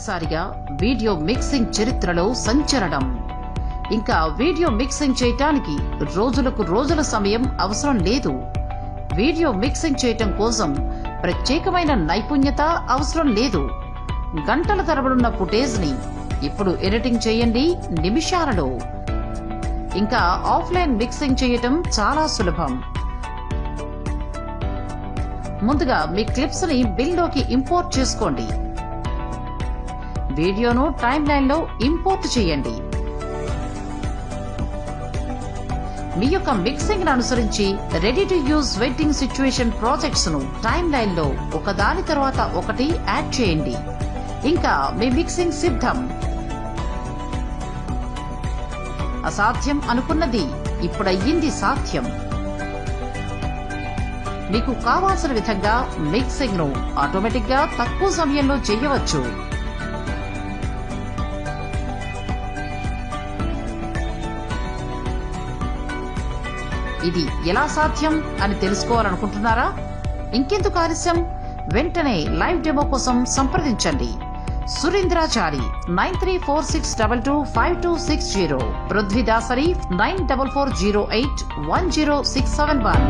మొదటిసారిగా video mixing చరిత్రలో సంచలనం. ఇంకా వీడియో మిక్సింగ్ చేయటానికి రోజుల సమయం అవసరం లేదు. వీడియో మిక్సింగ్ చేయటం కోసం ప్రత్యేకమైన నైపుణ్యత అవసరం లేదు. గంటల తరబడున్న ఫుటేజ్ ని ఇప్పుడు ఎడిటింగ్ చేయండి నిమిషాలలో. ఇంకా ఆఫ్లైన్ మిక్సింగ్ చేయటం చాలా సులభం. ముందుగా మీ క్లిప్స్ ని బిల్లోకి ఇంపోర్ట్ చేసుకోండి. వీడియోను టైమ్ లైన్ లో ఇంపోర్ట్ చేయండి. మీ యొక్క మిక్సింగ్ ను అనుసరించి ready to use wedding situation projects ను టైమ్ లైన్ లో ఒకదాని తర్వాత ఒకటి యాడ్ చేయండి. ఇంకా మీ మిక్సింగ్ సిద్ధం. అసాధ్యం అనుకున్నది ఇప్పుడయ్యింది సాధ్యం. మీకు కావాల్సిన విధంగా మిక్సింగ్ ను ఆటోమేటిక్ గా తక్కువ సమయంలో చేయవచ్చు. ఇది ఎలా సాధ్యం అని తెలుసుకోవాలనుకుంటున్నారా? ఇంకెందుకు ఆలస్యం, వెంటనే లైవ్ డెమో కోసం సంప్రదించండి. సురేంద్రాచారి 9346225260, పృథ్వీదాసరి 9440810671.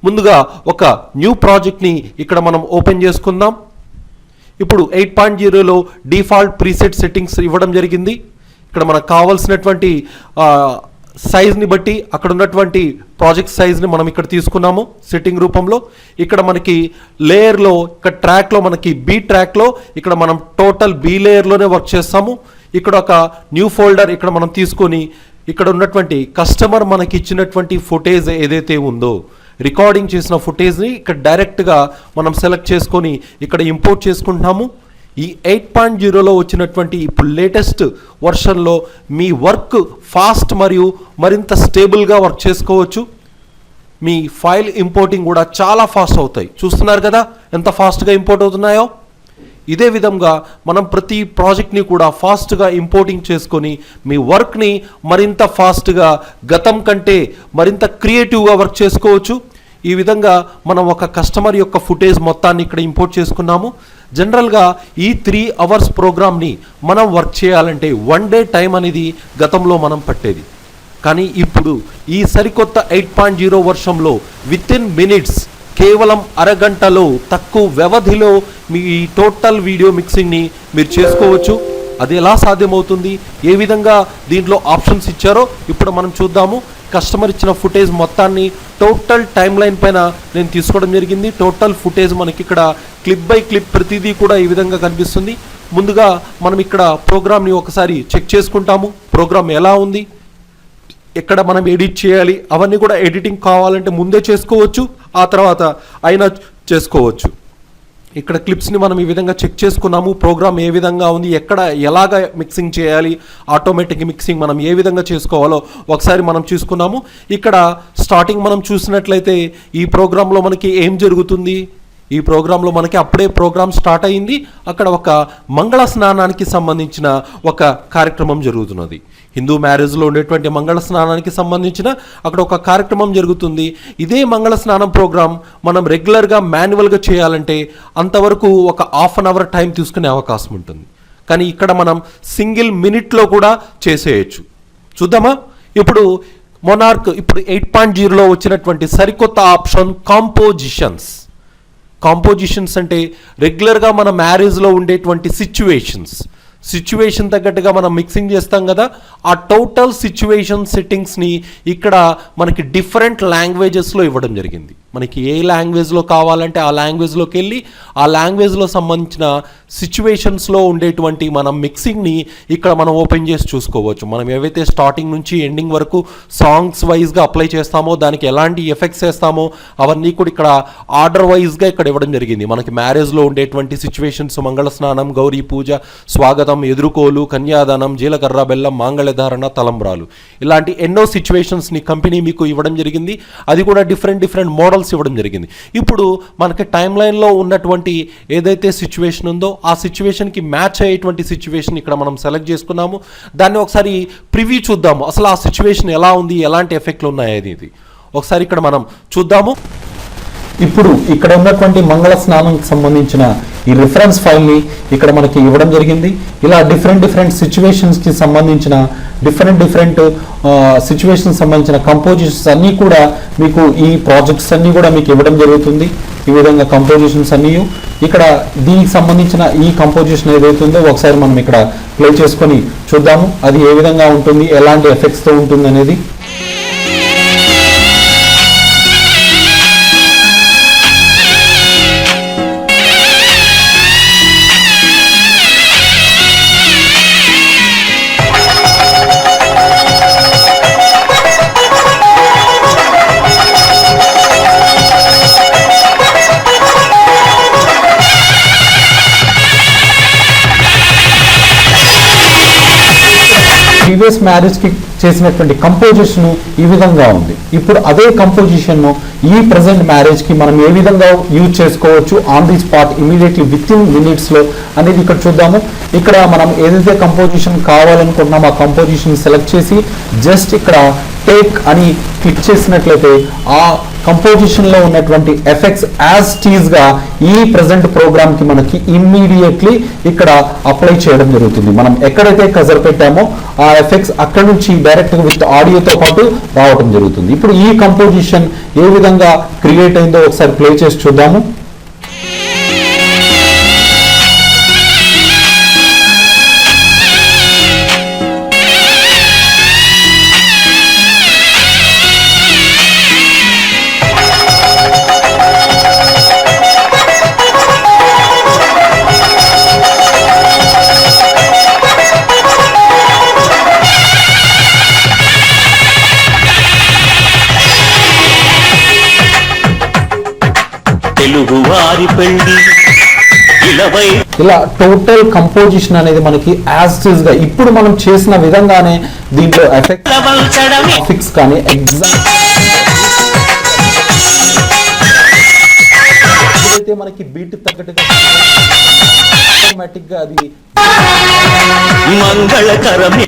ముందుగా ఒక న్యూ ప్రాజెక్ట్ని ఇక్కడ మనం ఓపెన్ చేసుకుందాం. ఇప్పుడు 8.0లో డిఫాల్ట్ ప్రీసెట్ సెట్టింగ్స్ ఇవ్వడం జరిగింది. ఇక్కడ మనకు కావాల్సినటువంటి సైజ్ని బట్టి అక్కడ ఉన్నటువంటి ప్రాజెక్ట్ సైజ్ని మనం ఇక్కడ తీసుకున్నాము సెట్టింగ్ రూపంలో. ఇక్కడ మనకి లేయర్లో, ఇక్కడ ట్రాక్లో మనకి బి ట్రాక్లో ఇక్కడ మనం టోటల్ బి లేయర్లోనే వర్క్ చేస్తాము. ఇక్కడ ఒక న్యూ ఫోల్డర్ ఇక్కడ మనం తీసుకొని ఇక్కడ ఉన్నటువంటి కస్టమర్ మనకి ఇచ్చినటువంటి ఫుటేజ్ ఏదైతే ఉందో, రికార్డింగ్ చేసిన ఫుటేజ్ని ఇక్కడ డైరెక్ట్గా మనం సెలెక్ట్ చేసుకొని ఇక్కడ ఇంపోర్ట్ చేసుకుంటున్నాము. ఈ 8.0లో వచ్చినటువంటి ఇప్పుడు లేటెస్ట్ వర్షన్లో మీ వర్క్ ఫాస్ట్ మరియు మరింత స్టేబుల్గా వర్క్ చేసుకోవచ్చు. మీ ఫైల్ ఇంపోర్టింగ్ కూడా చాలా ఫాస్ట్ అవుతాయి. చూస్తున్నారు కదా ఎంత ఫాస్ట్గా ఇంపోర్ట్ అవుతున్నాయో. ఇదే విధంగా మనం ప్రతి ప్రాజెక్ట్ని కూడా ఫాస్ట్గా ఇంపోర్టింగ్ చేసుకొని మీ వర్క్ని మరింత ఫాస్ట్గా, గతం కంటే మరింత క్రియేటివ్గా వర్క్ చేసుకోవచ్చు. ఈ విధంగా మనం ఒక కస్టమర్ యొక్క ఫుటేజ్ మొత్తాన్ని ఇక్కడ ఇంపోర్ట్ చేసుకున్నాము. జనరల్గా ఈ 3 అవర్స్ ప్రోగ్రామ్ని మనం వర్క్ చేయాలంటే 1 డే టైం అనేది గతంలో మనం పట్టేది. కానీ ఇప్పుడు ఈ సరికొత్త 8.0 వర్షంలో వితిన్ మినిట్స్, కేవలం అరగంటలో, తక్కువ వ్యవధిలో మీ టోటల్ వీడియో మిక్సింగ్ని మీరు చేసుకోవచ్చు. అది ఎలా సాధ్యమవుతుంది, ఏ విధంగా దీంట్లో ఆప్షన్స్ ఇచ్చారో ఇప్పుడు మనం చూద్దాము. కస్టమర్ ఇచ్చిన ఫుటేజ్ మొత్తాన్ని టోటల్ టైమ్ లైన్ పైన నేను తీసుకోవడం జరిగింది. టోటల్ ఫుటేజ్ మనకి ఇక్కడ క్లిప్ బై క్లిప్ ప్రతిదీ కూడా ఈ విధంగా కనిపిస్తుంది. ముందుగా మనం ఇక్కడ ప్రోగ్రామ్ని ఒకసారి చెక్ చేసుకుంటాము. ప్రోగ్రామ్ ఎలా ఉంది, ఎక్కడ మనం ఎడిట్ చేయాలి, అవన్నీ కూడా ఎడిటింగ్ కావాలంటే ముందే చేసుకోవచ్చు, ఆ తర్వాత అయినా చేసుకోవచ్చు. ఇక్కడ క్లిప్స్ని మనం ఈ విధంగా చెక్ చేసుకున్నాము. ప్రోగ్రామ్ ఏ విధంగా ఉంది, ఎక్కడ ఎలాగ మిక్సింగ్ చేయాలి, ఆటోమేటిక్ మిక్సింగ్ మనం ఏ విధంగా చేసుకోవాలో ఒకసారి మనం చూసుకున్నాము. ఇక్కడ స్టార్టింగ్ మనం చూసినట్లయితే ఈ ప్రోగ్రాంలో మనకి ఏం జరుగుతుంది, ఈ ప్రోగ్రాంలో మనకి అప్పుడే ప్రోగ్రామ్ స్టార్ట్ అయింది. అక్కడ ఒక మంగళ స్నానానికి సంబంధించిన ఒక కార్యక్రమం జరుగుతున్నది. హిందూ మ్యారేజ్లో ఉండేటువంటి మంగళ స్నానానికి సంబంధించిన అక్కడ ఒక కార్యక్రమం జరుగుతుంది. ఇదే మంగళ స్నానం ప్రోగ్రామ్ మనం రెగ్యులర్గా మాన్యువల్గా చేయాలంటే అంతవరకు ఒక ½ an hour టైం తీసుకునే అవకాశం ఉంటుంది. కానీ ఇక్కడ మనం సింగిల్ మినిట్లో కూడా చేసేయచ్చు. చూద్దామా? ఇప్పుడు మొనార్క్ ఇప్పుడు 8.0లో వచ్చినటువంటి సరికొత్త ఆప్షన్ కాంపోజిషన్స్ అంటే రెగ్యులర్గా మన మ్యారేజ్లో ఉండేటువంటి సిచ్యువేషన్ తగ్గట్టుగా మనం మిక్సింగ్ చేస్తాం కదా, ఆ టోటల్ సిచ్యువేషన్ సెట్టింగ్స్ని ఇక్కడ మనకి డిఫరెంట్ లాంగ్వేజెస్లో ఇవ్వడం జరిగింది. మనకి ఏ లాంగ్వేజ్లో కావాలంటే ఆ లాంగ్వేజ్లోకి వెళ్ళి ఆ లాంగ్వేజ్లో సంబంధించిన సిచ్యువేషన్స్లో ఉండేటువంటి మనం మిక్సింగ్ని ఇక్కడ మనం ఓపెన్ చేసి చూసుకోవచ్చు. మనం ఏవైతే స్టార్టింగ్ నుంచి ఎండింగ్ వరకు సాంగ్స్ వైజ్గా అప్లై చేస్తామో, దానికి ఎలాంటి ఎఫెక్ట్స్ వేస్తామో అవన్నీ కూడా ఇక్కడ ఆర్డర్ వైజ్గా ఇక్కడ ఇవ్వడం జరిగింది. మనకి మ్యారేజ్లో ఉండేటువంటి సిచ్యువేషన్స్, మంగళ స్నానం, గౌరీ పూజ, స్వాగతం, ఎదుర్కోలు, కన్యాదానం, జీలకర్ర బెల్లం, మాంగళ్యధారణ, తలంబ్రాలు, ఇలాంటి ఎన్నో సిచ్యువేషన్స్ని కంపెనీ మీకు ఇవ్వడం జరిగింది. అది కూడా డిఫరెంట్ మోడల్స్ ఇవ్వడం జరిగింది. ఇప్పుడు మనకి టైం లైన్లో ఉన్నటువంటి ఏదైతే సిచ్యువేషన్ ఉందో ఆ సిచ్యువేషన్కి మ్యాచ్ అయ్యేటువంటి సిచ్యువేషన్ ఇక్కడ మనం సెలెక్ట్ చేసుకున్నాము. దాన్ని ఒకసారి ప్రివ్యూ చూద్దాము, అసలు ఆ సిచ్యువేషన్ ఎలా ఉంది, ఎలాంటి ఎఫెక్ట్లు ఉన్నాయి అనేది. ఒకసారి ఇక్కడ మనం చూద్దాము. ఇప్పుడు ఇక్కడ ఉన్నటువంటి మంగళ స్నానంకి సంబంధించిన ఈ రిఫరెన్స్ ఫైల్ని ఇక్కడ మనకి ఇవ్వడం జరిగింది. ఇలా డిఫరెంట్ సిచ్యువేషన్స్కి సంబంధించిన డిఫరెంట్ సిచ్యువేషన్స్ సంబంధించిన కంపోజిషన్స్ అన్నీ కూడా మీకు ఈ ప్రాజెక్ట్స్ అన్నీ కూడా మీకు ఇవ్వడం జరుగుతుంది. ఈ విధంగా కంపోజిషన్స్ అన్నీ ఇక్కడ దీనికి సంబంధించిన ఈ కంపోజిషన్ ఏదైతుందో ఒకసారి మనం ఇక్కడ ప్లే చేసుకొని చూద్దాము. అది ఏ విధంగా ఉంటుంది, ఎలాంటి ఎఫెక్ట్స్తో ఉంటుంది అనేది. ప్రీవియస్ మ్యారేజ్ కి చేసినటువంటి కంపోజిషన్ ఈ విధంగా ఉంది. ఇప్పుడు అదే కంపోజిషన్ ఈ ప్రెసెంట్ మ్యారేజ్ కి మనం ఏ విధంగా యూజ్ చేసుకోవచ్చు on the spot immediately with in minutes లో అనేది ఇక్కడ చూద్దాము. ఇక్కడ మనం ఏదైతే కంపోజిషన్ కావాలనుకుంటున్నామో ఆ కంపోజిషన్ సెలెక్ట్ చేసి జస్ట్ ఇక్కడ టేక్ అని క్లిక్ చేసినట్లయితే ఆ కంపోజిషన్ లో ఉన్నటువంటి ఎఫెక్ట్స్ యాజ్ టీజ్ గా ఈ ప్రెసెంట్ ప్రోగ్రామ్ కి మనకి ఇమ్మీడియట్లీ ఇక్కడ అప్లై చేయడం జరుగుతుంది. మనం ఎక్కడైతే కజర్ పెట్టామో ఆ ఎఫెక్ట్స్ అక్కడ నుంచి డైరెక్ట్ గా విత్ ఆడియోతో పాటు రావడం జరుగుతుంది. ఇప్పుడు ఈ కంపోజిషన్ ఏ విధంగా క్రియేట్ అయిందో ఒకసారి ప్లే చేసి చూద్దాము. ఇలా టోటల్ కంపోజిషన్ అనేది మనకి యాజ్ ఇట్ ఈస్ గా ఇప్పుడు మనం చేసిన విధంగానే దీంట్లో ఎఫెక్ట్స్ కానీ ఎగ్జాక్ట్ మనకి బీట్ తగ్గట్టుగా ఆటోమేటిక్ గా అది మంగళకరమే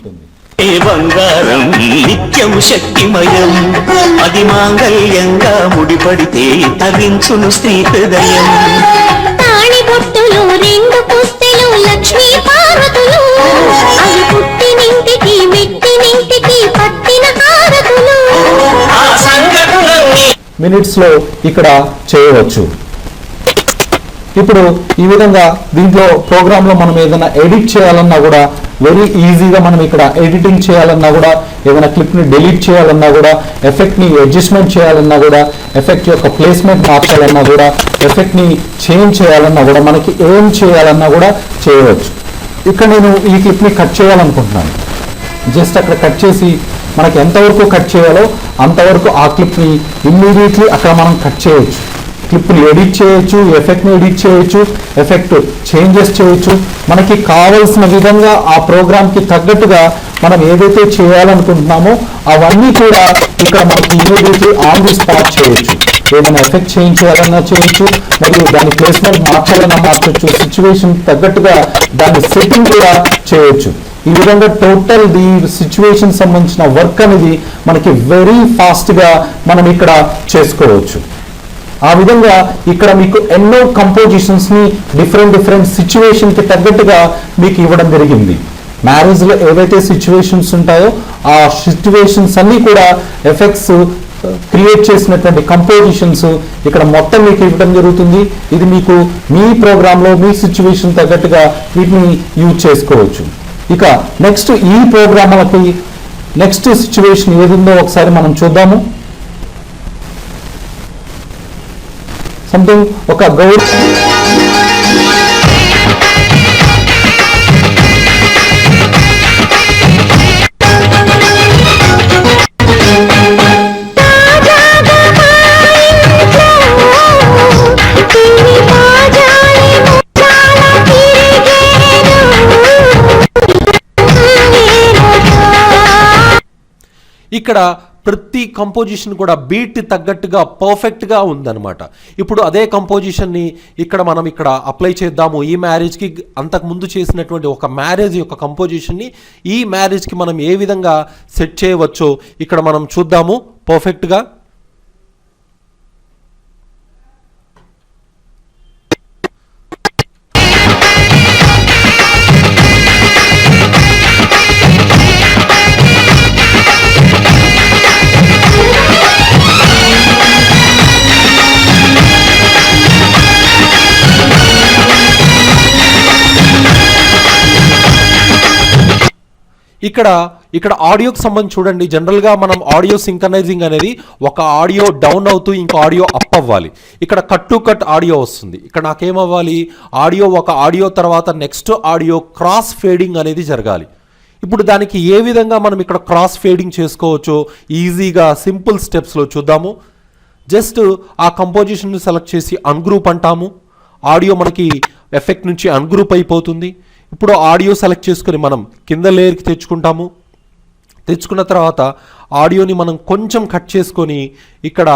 బంగారం నిత్యం శక్తిమయం అది మాంగళ్యంగా ముడిపడితే తరించును స్త్రీ హృదయం. తాళి బొట్టులు రెండు పుస్తెలు లక్ష్మీ పార్వతులు అవి పుట్టినింటికి మెట్టినింటికి పట్టిన హారతులు ఆ సంఘటనలన్నీ మినిట్స్ లో ఇక్కడ చేయవచ్చు. ఇప్పుడు ఈ విధంగా దీంట్లో ప్రోగ్రామ్ లో మనం ఏదైనా ఎడిట్ చేయాలన్నా కూడా వెరీ ఈజీగా మనం ఇక్కడ ఎడిటింగ్ చేయాలన్నా కూడా ఏదైనా క్లిప్ ని డిలీట్ చేయాలన్నా కూడా ఎఫెక్ట్ ని అడ్జస్ట్మెంట్ చేయాలన్నా కూడా ఎఫెక్ట్ యొక్క ప్లేస్మెంట్ మార్చాలన్నా కూడా ఎఫెక్ట్ ని చేంజ్ చేయాలన్నా కూడా మనకి ఏం చేయాలన్నా కూడా చేయవచ్చు. ఇక్కడ నేను ఈ క్లిప్ ని కట్ చేయాలనుకుంటున్నాను. జస్ట్ అక్కడ కట్ చేసి మనకి ఎంతవరకు కట్ చేయాలో అంతవరకు ఆ క్లిప్ ని ఇమ్మీడియట్లీ అక్కడ మనం కట్ చేయవచ్చు. క్లిప్ని ఎడిట్ చేయొచ్చు, ఎఫెక్ట్ని ఎడిట్ చేయొచ్చు, ఎఫెక్ట్ చేంజెస్ చేయొచ్చు. మనకి కావలసిన విధంగా ఆ ప్రోగ్రామ్కి తగ్గట్టుగా మనం ఏదైతే చేయాలనుకుంటున్నామో అవన్నీ కూడా ఇక్కడ మనకి ఇమీడియట్లీ ఆన్ ది స్పాట్ చేయొచ్చు. ఏదైనా ఎఫెక్ట్ చేంజ్ చేయాలన్నా చేయొచ్చు, మరియు దాని ప్లేస్మెంట్ మార్చాలన్నా మార్చొచ్చు, సిచ్యువేషన్ తగ్గట్టుగా దాని సెట్టింగ్ కూడా చేయొచ్చు. ఈ విధంగా టోటల్ ది సిచ్యువేషన్ సంబంధించిన వర్క్ అనేది మనకి వెరీ ఫాస్ట్గా మనం ఇక్కడ చేసుకోవచ్చు. ఆ విధంగా ఇక్కడ మీకు ఎన్నో కంపోజిషన్స్ ని డిఫరెంట్ సిచ్యువేషన్ కి తగ్గట్టుగా మీకు ఇవ్వడం జరిగింది. మ్యారేజ్ లో ఏవైతే సిచ్యువేషన్స్ ఉంటాయో ఆ సిచ్యువేషన్స్ అన్ని కూడా ఎఫెక్ట్స్ క్రియేట్ చేసినటువంటి కంపోజిషన్స్ ఇక్కడ మొత్తం మీకు ఇవ్వడం జరుగుతుంది. ఇది మీకు మీ ప్రోగ్రామ్ లో మీ సిచ్యువేషన్ తగ్గట్టుగా వీటిని యూజ్ చేసుకోవచ్చు. ఇక నెక్స్ట్ ఈ ప్రోగ్రామ్లకి నెక్స్ట్ సిచ్యువేషన్ ఏదిందో ఒకసారి మనం చూద్దాము. సంథింగ్ ఒక గౌడ్ ఇక్కడ ప్రతి కంపోజిషన్ కూడా బీట్ తగ్గట్టుగా పర్ఫెక్ట్గా ఉందన్నమాట. ఇప్పుడు అదే కంపోజిషన్ని ఇక్కడ మనం ఇక్కడ అప్లై చేద్దాము. ఈ మ్యారేజ్కి అంతకుముందు చేసినటువంటి ఒక మ్యారేజ్ యొక్క కంపోజిషన్ని ఈ మ్యారేజ్కి మనం ఏ విధంగా సెట్ చేయవచ్చో ఇక్కడ మనం చూద్దాము పర్ఫెక్ట్గా. ఇక్కడ ఆడియోకి సంబంధించి చూడండి. జనరల్గా మనం ఆడియో సింక్రనైజింగ్ అనేది ఒక ఆడియో డౌన్ అవుతూ ఇంకో ఆడియో అప్ అవ్వాలి. ఇక్కడ కట్ టు కట్ ఆడియో వస్తుంది. ఇక్కడ నాకేమవ్వాలి, ఒక ఆడియో తర్వాత నెక్స్ట్ ఆడియో క్రాస్ ఫేడింగ్ అనేది జరగాలి. ఇప్పుడు దానికి ఏ విధంగా మనం ఇక్కడ క్రాస్ ఫేడింగ్ చేసుకోవచ్చో ఈజీగా సింపుల్ స్టెప్స్లో చూద్దాము. జస్ట్ ఆ కంపోజిషన్ని సెలెక్ట్ చేసి అన్గ్రూప్ అంటాము. ఆడియో మనకి ఎఫెక్ట్ నుంచి అన్గ్రూప్ అయిపోతుంది. ఇప్పుడు ఆడియో సెలెక్ట్ చేసుకొని మనం కింద లేయర్కి తెచ్చుకున్న తర్వాత ఆడియోని మనం కొంచెం కట్ చేసుకొని ఇక్కడ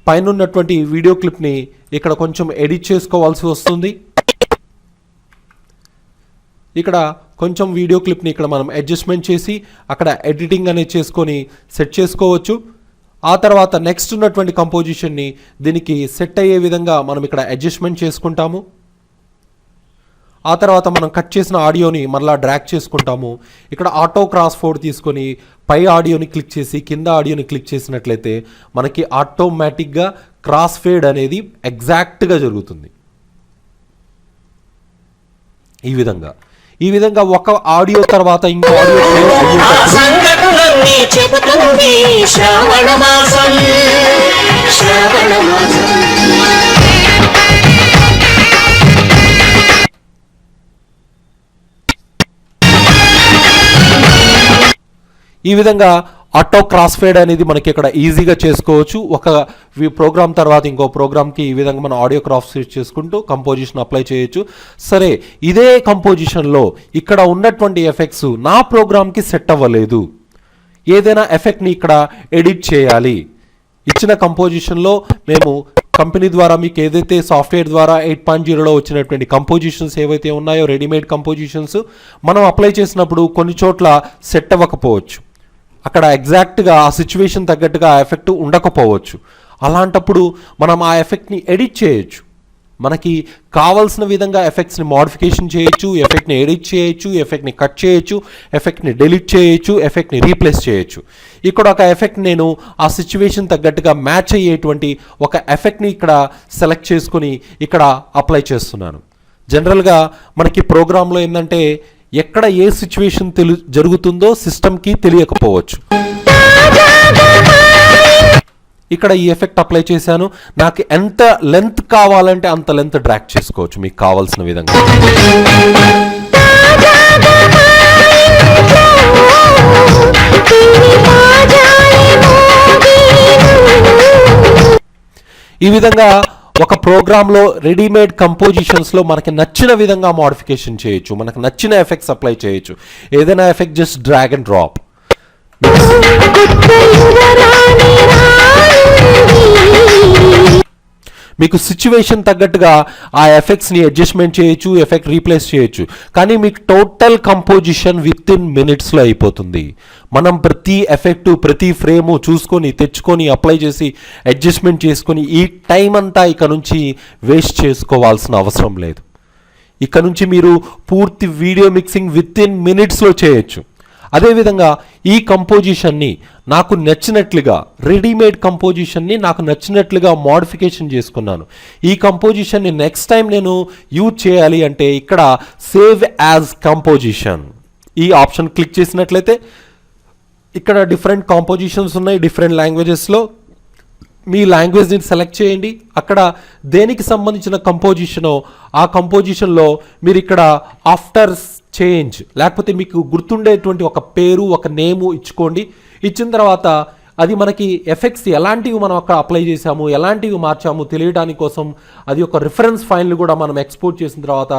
పైన ఉన్నటువంటి వీడియో క్లిప్ని ఇక్కడ కొంచెం ఎడిట్ చేసుకోవాల్సి వస్తుంది. ఇక్కడ కొంచెం వీడియో క్లిప్ని ఇక్కడ మనం అడ్జస్ట్మెంట్ చేసి అక్కడ ఎడిటింగ్ అనేది చేసుకొని సెట్ చేసుకోవచ్చు. ఆ తర్వాత నెక్స్ట్ ఉన్నటువంటి కంపోజిషన్ని దీనికి సెట్ అయ్యే విధంగా మనం ఇక్కడ అడ్జస్ట్మెంట్ చేసుకుంటాము. ఆ తర్వాత మనం కట్ చేసిన ఆడియోని మరలా డ్రాగ్ చేసుకుంటాము. ఇక్కడ ఆటో క్రాస్ ఫోర్డ్ తీసుకొని పై ఆడియోని క్లిక్ చేసి కింద ఆడియోని క్లిక్ చేసినట్లయితే మనకి ఆటోమేటిక్గా క్రాస్ ఫేడ్ అనేది ఎగ్జాక్ట్గా జరుగుతుంది. ఈ విధంగా ఒక ఆడియో తర్వాత ఇంకో ఆడియో ఈ విధంగా ఆటో క్రాస్ ఫేడ్ అనేది మనకి ఇక్కడ ఈజీగా చేసుకోవచ్చు. ఒక ప్రోగ్రామ్ తర్వాత ఇంకో ప్రోగ్రామ్కి ఈ విధంగా మనం ఆడియో క్రాస్ ఫేడ్ చేసుకుంటూ కంపోజిషన్ అప్లై చేయొచ్చు. సరే, ఇదే కంపోజిషన్లో ఇక్కడ ఉన్నటువంటి ఎఫెక్ట్స్ నా ప్రోగ్రామ్కి సెట్ అవ్వలేదు, ఏదైనా ఎఫెక్ట్ని ఇక్కడ ఎడిట్ చేయాలి. ఇచ్చిన కంపోజిషన్లో మేము కంపెనీ ద్వారా మీకు ఏదైతే సాఫ్ట్వేర్ ద్వారా 8.0లో వచ్చినటువంటి కంపోజిషన్స్ ఏవైతే ఉన్నాయో రెడీమేడ్ కంపోజిషన్స్ మనం అప్లై చేసినప్పుడు కొన్ని చోట్ల సెట్ అవ్వకపోవచ్చు. అక్కడ ఎగ్జాక్ట్గా ఆ సిచ్యువేషన్ తగ్గట్టుగా ఆ ఎఫెక్ట్ ఉండకపోవచ్చు. అలాంటప్పుడు మనం ఆ ఎఫెక్ట్ని ఎడిట్ చేయొచ్చు. మనకి కావాల్సిన విధంగా ఎఫెక్ట్స్ని మోడిఫికేషన్ చేయొచ్చు, ఎఫెక్ట్ని ఎడిట్ చేయొచ్చు, ఎఫెక్ట్ని కట్ చేయొచ్చు, ఎఫెక్ట్ని డిలీట్ చేయొచ్చు, ఎఫెక్ట్ని రీప్లేస్ చేయొచ్చు. ఇక్కడ ఒక ఎఫెక్ట్ నేను ఆ సిచ్యువేషన్ తగ్గట్టుగా మ్యాచ్ అయ్యేటువంటి ఒక ఎఫెక్ట్ని ఇక్కడ సెలెక్ట్ చేసుకుని ఇక్కడ అప్లై చేస్తున్నాను. జనరల్గా మనకి ప్రోగ్రాంలో ఏంటంటే ఎక్కడ ఏ సిచ్యువేషన్ జరుగుతుందో సిస్టమ్కి తెలియకపోవచ్చు. ఇక్కడ ఈ ఎఫెక్ట్ అప్లై చేశాను. నాకు ఎంత లెంత్ కావాలంటే అంత లెంత్ డ్రాగ్ చేసుకోవచ్చు మీకు కావాల్సిన విధంగా. ఈ విధంగా ఒక ప్రోగ్రాంలో రెడీమేడ్ కంపోజిషన్స్లో మనకి నచ్చిన విధంగా మోడిఫికేషన్ చేయొచ్చు, మనకు నచ్చిన ఎఫెక్ట్స్ అప్లై చేయొచ్చు. ఏదైనా effect just drag and drop. మీకు సిచ్యువేషన్ తగ్గట్టుగా ఆ ఎఫెక్ట్స్ని అడ్జస్ట్మెంట్ చేయొచ్చు, ఎఫెక్ట్ రీప్లేస్ చేయొచ్చు. కానీ మీకు టోటల్ కంపోజిషన్ విత్ ఇన్ మినిట్స్లో అయిపోతుంది. మనం ప్రతి ఎఫెక్టు ప్రతి ఫ్రేము చూసుకొని తెచ్చుకొని అప్లై చేసి అడ్జస్ట్మెంట్ చేసుకొని ఈ టైం అంతా ఇక నుంచి వేస్ట్ చేసుకోవాల్సిన అవసరం లేదు. ఇక నుంచి మీరు పూర్తి వీడియో మిక్సింగ్ విత్ ఇన్ మినిట్స్లో చేయొచ్చు. అదేవిధంగా ఈ కంపోజిషన్ని నాకు నచ్చినట్లుగా రెడీమేడ్ కంపోజిషన్ని నాకు నచ్చినట్లుగా మోడిఫికేషన్ చేసుకున్నాను. ఈ కంపోజిషన్ని నెక్స్ట్ టైం నేను యూజ్ చేయాలి అంటే ఇక్కడ సేవ్ యాజ్ కంపోజిషన్ ఈ ఆప్షన్ క్లిక్ చేసినట్లయితే ఇక్కడ డిఫరెంట్ కాంపోజిషన్స్ ఉన్నాయి డిఫరెంట్ లాంగ్వేజెస్లో. మీ లాంగ్వేజ్ని సెలెక్ట్ చేయండి. అక్కడ దేనికి సంబంధించిన కంపోజిషనో ఆ కంపోజిషన్లో మీరు ఇక్కడ ఆఫ్టర్ చేంజ్ లేకపోతే మీకు గుర్తుండేటువంటి ఒక పేరు ఒక నేము ఇచ్చుకోండి. ఇచ్చిన తర్వాత అది మనకి ఎఫెక్ట్స్ ఎలాంటివి మనం అక్కడ అప్లై చేసాము ఎలాంటివి మార్చాము తెలియడానికి కోసం అది ఒక రిఫరెన్స్ ఫైల్ని కూడా మనం ఎక్స్పోర్ట్ చేసిన తర్వాత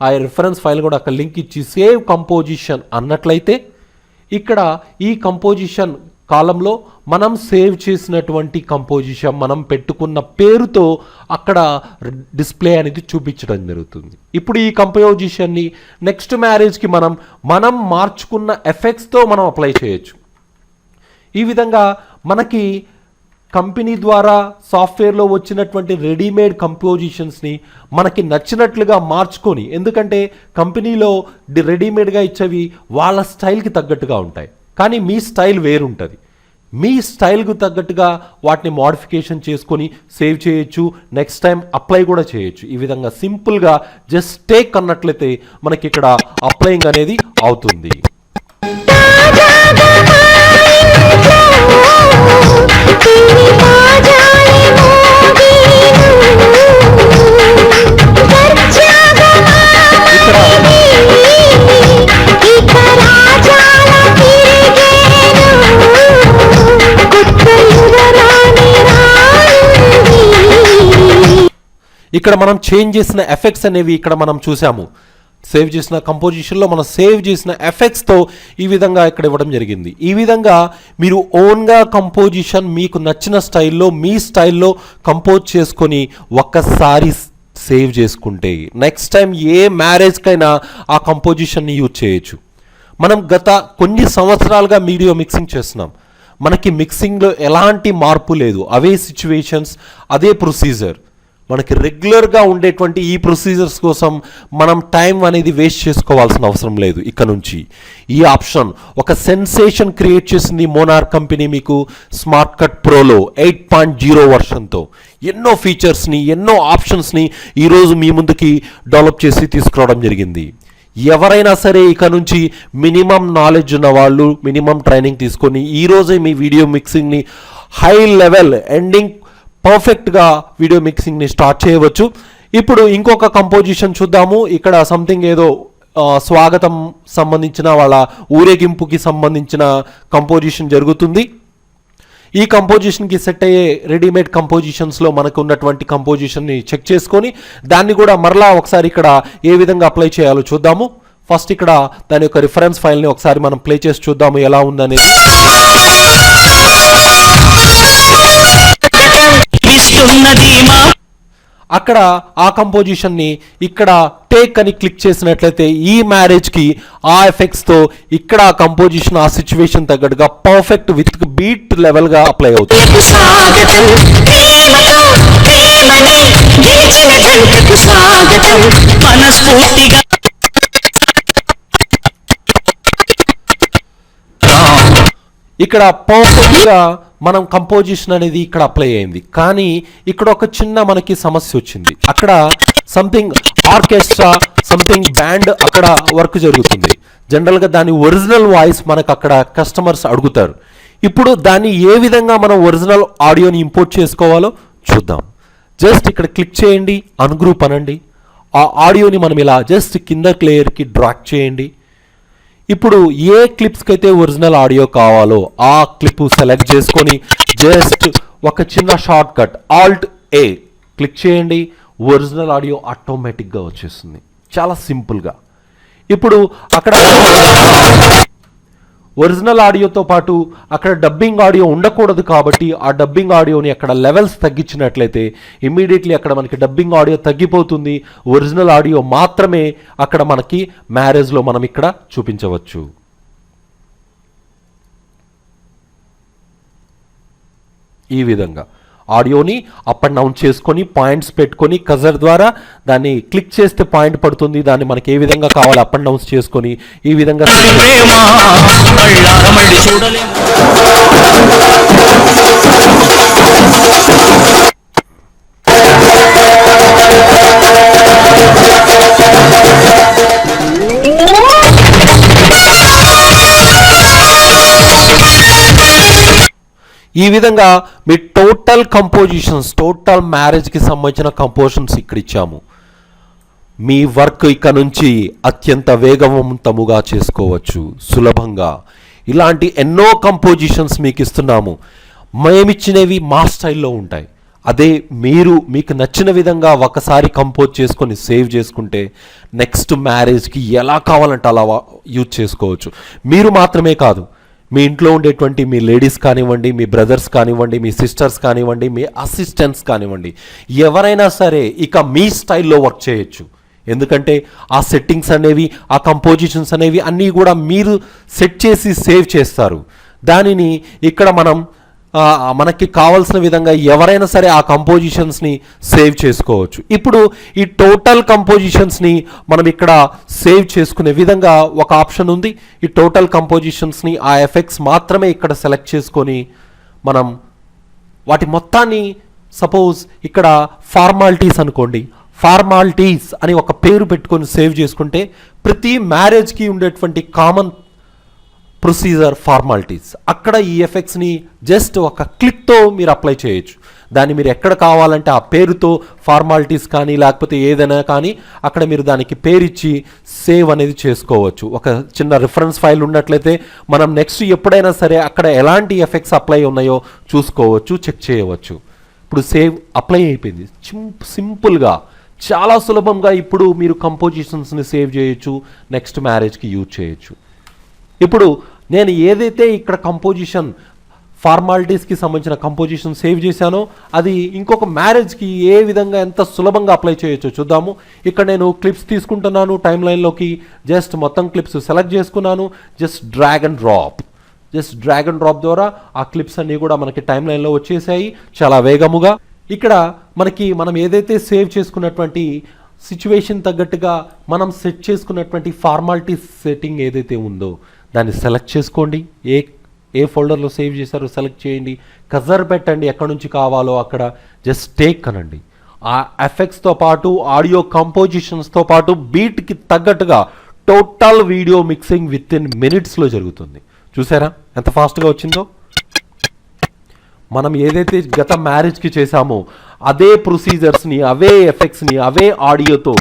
ఆ రిఫరెన్స్ ఫైల్ కూడా అక్కడ లింక్ ఇచ్చి సేవ్ కంపోజిషన్ అన్నట్లయితే ఇక్కడ ఈ కంపోజిషన్ కాలంలో మనం సేవ్ చేసినటువంటి కంపోజిషన్ మనం పెట్టుకున్న పేరుతో అక్కడ డిస్ప్లే అనేది చూపించడం జరుగుతుంది. ఇప్పుడు ఈ కంపోజిషన్ని నెక్స్ట్ మ్యారేజ్కి మనం మార్చుకున్న ఎఫెక్ట్స్తో మనం అప్లై చేయొచ్చు. ఈ విధంగా మనకి కంపెనీ ద్వారా సాఫ్ట్వేర్లో వచ్చినటువంటి రెడీమేడ్ కంపోజిషన్స్ని మనకి నచ్చినట్లుగా మార్చుకొని, ఎందుకంటే కంపెనీలో రెడీమేడ్గా ఇచ్చేవి వాళ్ళ స్టైల్కి తగ్గట్టుగా ఉంటాయి, కానీ మీ స్టైల్ వేరుంటుంది. మీ స్టైల్కు తగ్గట్టుగా వాటిని మోడిఫికేషన్ చేసుకొని సేవ్ చేయొచ్చు, నెక్స్ట్ టైం అప్లై కూడా చేయొచ్చు. ఈ విధంగా సింపుల్గా జస్ట్ టేక్ అన్నట్లయితే మనకి ఇక్కడ అప్లయింగ్ అనేది అవుతుంది. తాజాగా మా ఇంట్లో తిని తాజాయి మోగేను దర్జాగా మామయ్యని ఇక రాజాల తిరిగేను కొత్త యువరాణి రానుంది. ఇక్కడ మనం చేంజ్ చేసిన ఎఫెక్ట్స్ అనేవి ఇక్కడ మనం చూసాము. సేవ్ చేసిన కంపోజిషన్లో మనం సేవ్ చేసిన ఎఫెక్ట్స్తో ఈ విధంగా ఇక్కడ ఇవ్వడం జరిగింది. ఈ విధంగా మీరు ఓన్గా కంపోజిషన్ మీకు నచ్చిన స్టైల్లో మీ స్టైల్లో కంపోజ్ చేసుకొని ఒక్కసారి సేవ్ చేసుకుంటే నెక్స్ట్ టైం ఏ మ్యారేజ్కైనా ఆ కంపోజిషన్ని యూజ్ చేయొచ్చు. మనం గత కొన్ని సంవత్సరాలుగా వీడియో మిక్సింగ్ చేస్తున్నాం. మనకి మిక్సింగ్లో ఎలాంటి మార్పు లేదు. అవే సిచ్యువేషన్స్, అదే ప్రొసీజర్. మనకి రెగ్యులర్గా ఉండేటువంటి ఈ ప్రొసీజర్స్ కోసం మనం టైం అనేది వేస్ట్ చేసుకోవాల్సిన అవసరం లేదు. ఇక్కడ నుంచి ఈ ఆప్షన్ ఒక సెన్సేషన్ క్రియేట్ చేసింది మోనార్క్ కంపెనీ మీకు స్మార్ట్ కట్ ప్రోలో 8.0 వర్షన్తో ఎన్నో ఫీచర్స్ని, ఎన్నో ఆప్షన్స్ని ఈరోజు మీ ముందుకి డెవలప్ చేసి తీసుకురావడం జరిగింది. ఎవరైనా సరే ఇక నుంచి మినిమం నాలెడ్జ్ ఉన్న వాళ్ళు మినిమం ట్రైనింగ్ తీసుకొని ఈరోజే మీ వీడియో మిక్సింగ్ని హై లెవెల్ ఎండింగ్ పర్ఫెక్ట్గా వీడియో మిక్సింగ్ని స్టార్ట్ చేయవచ్చు. ఇప్పుడు ఇంకొక కంపోజిషన్ చూద్దాము. ఇక్కడ సంథింగ్ ఏదో స్వాగతం సంబంధించిన వాళ్ళ ఊరేగింపుకి సంబంధించిన కంపోజిషన్ జరుగుతుంది. ఈ కంపోజిషన్కి సెట్ అయ్యే రెడీమేడ్ కంపోజిషన్స్లో మనకు ఉన్నటువంటి కంపోజిషన్ని చెక్ చేసుకొని దాన్ని కూడా మరలా ఒకసారి ఇక్కడ ఏ విధంగా అప్లై చేయాలో చూద్దాము. ఫస్ట్ ఇక్కడ దాని యొక్క రిఫరెన్స్ ఫైల్ని ఒకసారి మనం ప్లే చేసి చూద్దాము ఎలా ఉందనేది. అక్కడ ఆ కంపోజిషన్ని ఇక్కడ టేక్ అని క్లిక్ చేసినట్లయితే ఈ మ్యారేజ్కి ఆ ఎఫెక్ట్స్తో ఇక్కడ ఆ కంపోజిషన్ ఆ సిచ్యువేషన్ తగ్గట్టుగా పర్ఫెక్ట్ విత్ బీట్ లెవెల్గా అప్లై అవుతుంది. ఇక్కడ పర్ఫెక్ట్గా మనం కంపోజిషన్ అనేది ఇక్కడ అప్లై అయింది. కానీ ఇక్కడ ఒక చిన్న మనకి సమస్య వచ్చింది. అక్కడ సంథింగ్ ఆర్కెస్ట్రా సంథింగ్ బ్యాండ్ అక్కడ వర్క్ జరుగుతుంది. జనరల్గా దాని ఒరిజినల్ వాయిస్ మనకు అక్కడ కస్టమర్స్ అడుగుతారు. ఇప్పుడు దాన్ని ఏ విధంగా మనం ఒరిజినల్ ఆడియోని ఇంపోర్ట్ చేసుకోవాలో చూద్దాం. జస్ట్ ఇక్కడ క్లిక్ చేయండి, అన్గ్రూప్ అనండి. ఆ ఆడియోని మనం ఇలా జస్ట్ కింద లేయర్కి డ్రాగ్ చేయండి. ఇప్పుడు ఏ క్లిప్స్కి అయితే ఒరిజినల్ ఆడియో కావాలో ఆ క్లిప్ సెలెక్ట్ చేసుకొని జస్ట్ ఒక చిన్న షార్ట్ కట్ Alt-A క్లిక్ చేయండి. ఒరిజినల్ ఆడియో ఆటోమేటిక్గా వచ్చేస్తుంది చాలా సింపుల్గా. ఇప్పుడు అక్కడ ఒరిజినల్ ఆడియోతో పాటు అక్కడ డబ్బింగ్ ఆడియో ఉండకూడదు కాబట్టి ఆ డబ్బింగ్ ఆడియోని అక్కడ లెవెల్స్ తగ్గించినట్లయితే ఇమ్మీడియట్లీ అక్కడ మనకి డబ్బింగ్ ఆడియో తగ్గిపోతుంది. ఒరిజినల్ ఆడియో మాత్రమే అక్కడ మనకి మ్యారేజ్లో మనం ఇక్కడ చూపించవచ్చు. ఈ విధంగా ఆడియోని అప్ అండ్ డౌన్ చేసుకొని పాయింట్స్ పెట్టుకొని కజర్ ద్వారా దాన్ని క్లిక్ చేస్తే పాయింట్ పడుతుంది. దాన్ని మనకి ఏ విధంగా కావాలి అప్ అండ్ డౌన్స్ చేసుకొని ఈ విధంగా ఈ విధంగా మీ టోటల్ కంపోజిషన్స్ టోటల్ మ్యారేజ్కి సంబంధించిన కంపోజిషన్స్ ఇక్కడ ఇచ్చాము. మీ వర్క్ ఇక్కడ నుంచి అత్యంత వేగవంతముగా చేసుకోవచ్చు సులభంగా. ఇలాంటి ఎన్నో కంపోజిషన్స్ మీకు ఇస్తున్నాము. మేమిచ్చినవి మా స్టైల్లో ఉంటాయి. అదే మీకు నచ్చిన విధంగా ఒకసారి కంపోజ్ చేసుకొని సేవ్ చేసుకుంటే నెక్స్ట్ మ్యారేజ్కి ఎలా కావాలంటే అలా యూజ్ చేసుకోవచ్చు. మీరు మాత్రమే కాదు, మీ ఇంట్లో ఉండేటువంటి మీ లేడీస్ కానివ్వండి, మీ బ్రదర్స్ కానివ్వండి, మీ సిస్టర్స్ కానివ్వండి, మీ అసిస్టెంట్స్ కానివ్వండి, ఎవరైనా సరే ఇక మీ స్టైల్లో వర్క్ చేయొచ్చు. ఎందుకంటే ఆ సెట్టింగ్స్ అనేవి ఆ కంపోజిషన్స్ అనేవి అన్నీ కూడా మీరు సెట్ చేసి సేవ్ చేస్తారు. దానిని ఇక్కడ మనకి కావాల్సిన విధంగా ఎవరైనా సరే ఆ కంపోజిషన్స్ని సేవ్ చేసుకోవచ్చు. ఇప్పుడు ఈ టోటల్ కంపోజిషన్స్ని మనం ఇక్కడ సేవ్ చేసుకునే విధంగా ఒక ఆప్షన్ ఉంది. ఈ టోటల్ కంపోజిషన్స్ని ఆ ఎఫెక్ట్స్ మాత్రమే ఇక్కడ సెలెక్ట్ చేసుకొని మనం వాటి మొత్తాన్ని సపోజ్ ఇక్కడ ఫార్మాలిటీస్ అనుకోండి, ఫార్మాలిటీస్ అని ఒక పేరు పెట్టుకొని సేవ్ చేసుకుంటే ప్రతి మ్యారేజ్కి ఉండేటువంటి కామన్ ప్రొసీజర్ ఫార్మాలిటీస్. అక్కడ ఈ ఎఫెక్ట్స్ని జస్ట్ ఒక క్లిక్తో మీరు అప్లై చేయొచ్చు. దాన్ని మీరు ఎక్కడ కావాలంటే ఆ పేరుతో ఫార్మాలిటీస్ కానీ లేకపోతే ఏదైనా కానీ అక్కడ మీరు దానికి పేరిచ్చి సేవ్ అనేది చేసుకోవచ్చు. ఒక చిన్న రిఫరెన్స్ ఫైల్ ఉన్నట్లయితే మనం నెక్స్ట్ ఎప్పుడైనా సరే అక్కడ ఎలాంటి ఎఫెక్ట్స్ అప్లై ఉన్నాయో చూసుకోవచ్చు, చెక్ చేయవచ్చు. ఇప్పుడు సేవ్ అప్లై అయిపోయింది. సింపుల్గా చాలా సులభంగా ఇప్పుడు మీరు కంపోజిషన్స్ని సేవ్ చేయొచ్చు, నెక్స్ట్ మ్యారేజ్కి యూజ్ చేయొచ్చు. ఇప్పుడు నేను ఏదైతే ఇక్కడ కంపోజిషన్ ఫార్మాలిటీస్కి సంబంధించిన కంపోజిషన్ సేవ్ చేశానో అది ఇంకొక మ్యారేజ్కి ఏ విధంగా ఎంత సులభంగా అప్లై చేయొచ్చో చూద్దాము. ఇక్కడ నేను క్లిప్స్ తీసుకుంటున్నాను, టైమ్ లైన్లోకి జస్ట్ మొత్తం క్లిప్స్ సెలెక్ట్ చేసుకున్నాను. జస్ట్ డ్రాగ్ అండ్ డ్రాప్ ద్వారా ఆ క్లిప్స్ అన్నీ కూడా మనకి టైమ్ లైన్లో వచ్చేసాయి చాలా వేగముగా. ఇక్కడ మనం ఏదైతే సేవ్ చేసుకున్నటువంటి సిచ్యువేషన్ తగ్గట్టుగా మనం సెట్ చేసుకున్నటువంటి ఫార్మాలిటీస్ సెట్టింగ్ ఏదైతే ఉందో దాన్ని సెలెక్ట్ చేసుకోండి. ఏ ఫోల్డర్లో సేవ్ చేశారో సెలెక్ట్ చేయండి, కజర్ పెట్టండి, ఎక్కడి నుంచి కావాలో అక్కడ జస్ట్ టేక్ అనండి. ఆ ఎఫెక్ట్స్తో పాటు ఆడియో కంపోజిషన్స్తో పాటు బీట్కి తగ్గట్టుగా total video mixing with in మినిట్స్లో జరుగుతుంది. చూసారా ఎంత ఫాస్ట్గా వచ్చిందో? మనం ఏదైతే గత మ్యారేజ్కి చేశామో అదే ప్రొసీజర్స్ని, అవే ఎఫెక్ట్స్ని, అవే ఆడియోతో